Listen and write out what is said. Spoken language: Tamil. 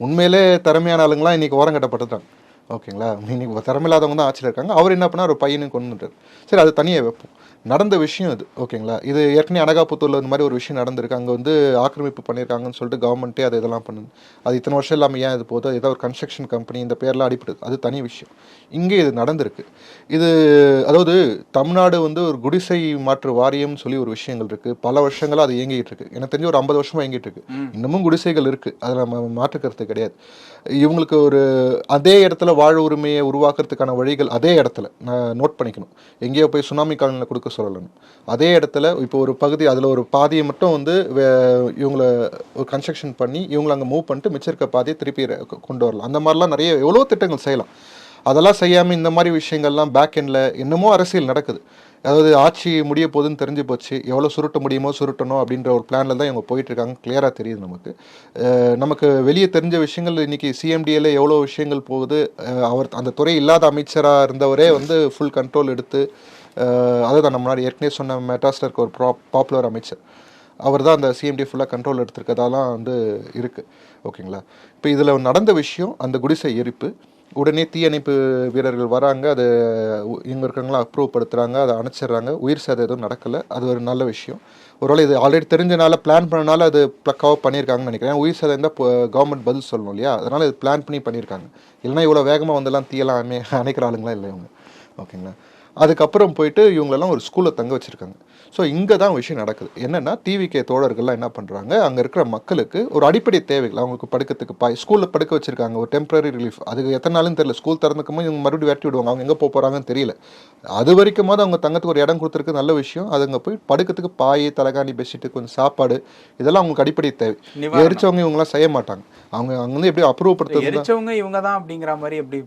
உண்மையிலே திறமையான ஆளுங்களாம் இன்றைக்கி ஓரம் கட்டப்பட்டுட்டாங்க. ஓகேங்களா, இன்னைக்கு திறமையில்லாதவங்க தான் ஆட்சியில் இருக்காங்க. அவர் என்ன பண்ணால் ஒரு பையனுக்கு கொண்டு வந்துட்டார். சரி, அது தனியாக வைப்போம். நடந்த விஷயம் இது. ஓகேங்களா, இது ஏற்கனவே அனகாபுத்தூரில் இந்த மாதிரி ஒரு விஷயம் நடந்திருக்கு. அங்கே வந்து ஆக்கிரமிப்பு பண்ணியிருக்காங்கன்னு சொல்லிட்டு கவர்மெண்ட்டே அது இதெல்லாம் பண்ணுது. அது இத்தனை வருஷம் இல்லாமல் ஏன் இது போதும், ஏதோ ஒரு கன்ஸ்ட்ரக்ஷன் கம்பெனி இந்த பேர்லாம் அடிப்படுது, அது தனி விஷயம். இங்கே இது நடந்திருக்கு. இது அதாவது தமிழ்நாடு வந்து ஒரு குடிசை மாற்று வாரியம்னு சொல்லி ஒரு விஷயங்கள் இருக்குது. பல வருஷங்களாக அது இயங்கிட்டு இருக்கு. எனக்கு தெரிஞ்சு ஒரு 50 வருஷமாக இயங்கிட்டு இருக்கு. இன்னமும் குடிசைகள் இருக்குது, அதில் நம்ம மாற்றுக்கிறது கிடையாது. இவங்களுக்கு ஒரு அதே இடத்துல வாழ் உரிமையை உருவாக்குறதுக்கான வழிகள் அதே இடத்துல நான் நோட் பண்ணிக்கணும். எங்கேயோ போய் சுனாமி காலனியில் கொடுக்க சொல்லணும். அதே இடத்துல இப்போ ஒரு பகுதி, அதில் ஒரு பாதியை மட்டும் வந்து இவங்களை ஒரு கன்ஸ்ட்ரக்ஷன் பண்ணி இவங்களை அங்கே மூவ் பண்ணிட்டு மிச்சம் இருக்க பாதியை திருப்பி கொண்டு வரலாம். அந்த மாதிரிலாம் நிறைய எவ்வளோ திட்டங்கள் செய்யலாம். அதெல்லாம் செய்யாமல் இந்த மாதிரி விஷயங்கள்லாம் பேக் எண்டில் என்னமோ அரசியல் நடக்குது. அதாவது ஆட்சி முடிய போகுதுன்னு தெரிஞ்சு போச்சு, எவ்வளோ சுருட்ட முடியுமோ சுருட்டணும் அப்படின்ற ஒரு பிளானில் தான் இவங்க போயிட்டுருக்காங்க. கிளியராக தெரியுது நமக்கு. நமக்கு வெளியே தெரிஞ்ச விஷயங்கள் இன்றைக்கி சிஎம்டிஏல எவ்வளோ விஷயங்கள் போகுது. அவர் அந்த துறை இல்லாத அமைச்சராக இருந்தவரே வந்து ஃபுல் கண்ட்ரோல் எடுத்து, அதுதான் நம்ம முன்னாடி ஏற்கனவே சொன்ன மெட்ராஸில் இருக்க ஒரு பாப்புலர் அமைச்சர், அவர் தான் அந்த சிஎம்டி ஃபுல்லாக கண்ட்ரோல் எடுத்திருக்கதாலாம் வந்து இருக்குது. ஓகேங்களா, இப்போ இதில் நடந்த விஷயம் அந்த குடிசை எரிப்பு. உடனே தீயணைப்பு வீரர்கள் வராங்க, அது இவங்க இருக்கிறவங்களாம் அப்ரூவ் படுத்துகிறாங்க, அதை அணைச்சிட்றாங்க. உயிர் சேதம் எதுவும் நடக்கலை, அது ஒரு நல்ல விஷயம். ஒருவேளை இது ஆல்ரெடி தெரிஞ்சனால பிளான் பண்ணனால அது ப்ளக்காக பண்ணியிருக்காங்கன்னு நினைக்கிறேன். உயிர் சேதம் இருந்தால் கவர்மெண்ட் பதில் சொல்லணும் இல்லையா, அதனால் இது பிளான் பண்ணி பண்ணியிருக்காங்க. இல்லைனா இவ்வளோ வேகமாக வந்தெல்லாம் தீயெல்லாம் அணைக்கிற ஆளுங்களாம் இல்லை இவங்க. ஓகேங்களா, அதுக்கப்புறம் போயிட்டு இவங்களெல்லாம் ஒரு ஸ்கூலில் தங்க வச்சுருக்காங்க. ஸோ இங்கே தான் விஷயம் நடக்குது. என்னென்னா டிவிகே தோழர்கள்லாம் என்ன பண்ணுறாங்க, அங்கே இருக்கிற மக்களுக்கு ஒரு அடிப்படை தேவைகள், அவங்களுக்கு படுக்கிறதுக்கு பாய், ஸ்கூலில் படுக்க வச்சுருக்காங்க, ஒரு டெம்பரரி ரிலீஃப். அதுக்கு எத்தனை நாளும் தெரியல. ஸ்கூல் திறந்துக்கும்போது இவங்க மறுபடியும் விரட்டி விடுவாங்க, அவங்க எங்கே போக போகிறாங்கன்னு தெரியல. அது வரைக்குமாவது அவங்க தங்கத்துக்கு ஒரு இடம் கொடுத்துருக்கு, நல்ல விஷயம். அது அங்கே போய் படுக்கிறதுக்கு பாய், தலைகாணி, பெட்ஷீட்டு, கொஞ்சம் சாப்பாடு, இதெல்லாம் அவங்களுக்கு அடிப்படை தேவை. எரிச்சவங்க இவங்களாம் செய்ய மாட்டாங்க. அவங்க அங்கே வந்து எப்படி அப்ரூவ் படுத்துறது, எரிச்சவங்க இவங்க தான் அப்படிங்கிற மாதிரி எப்படி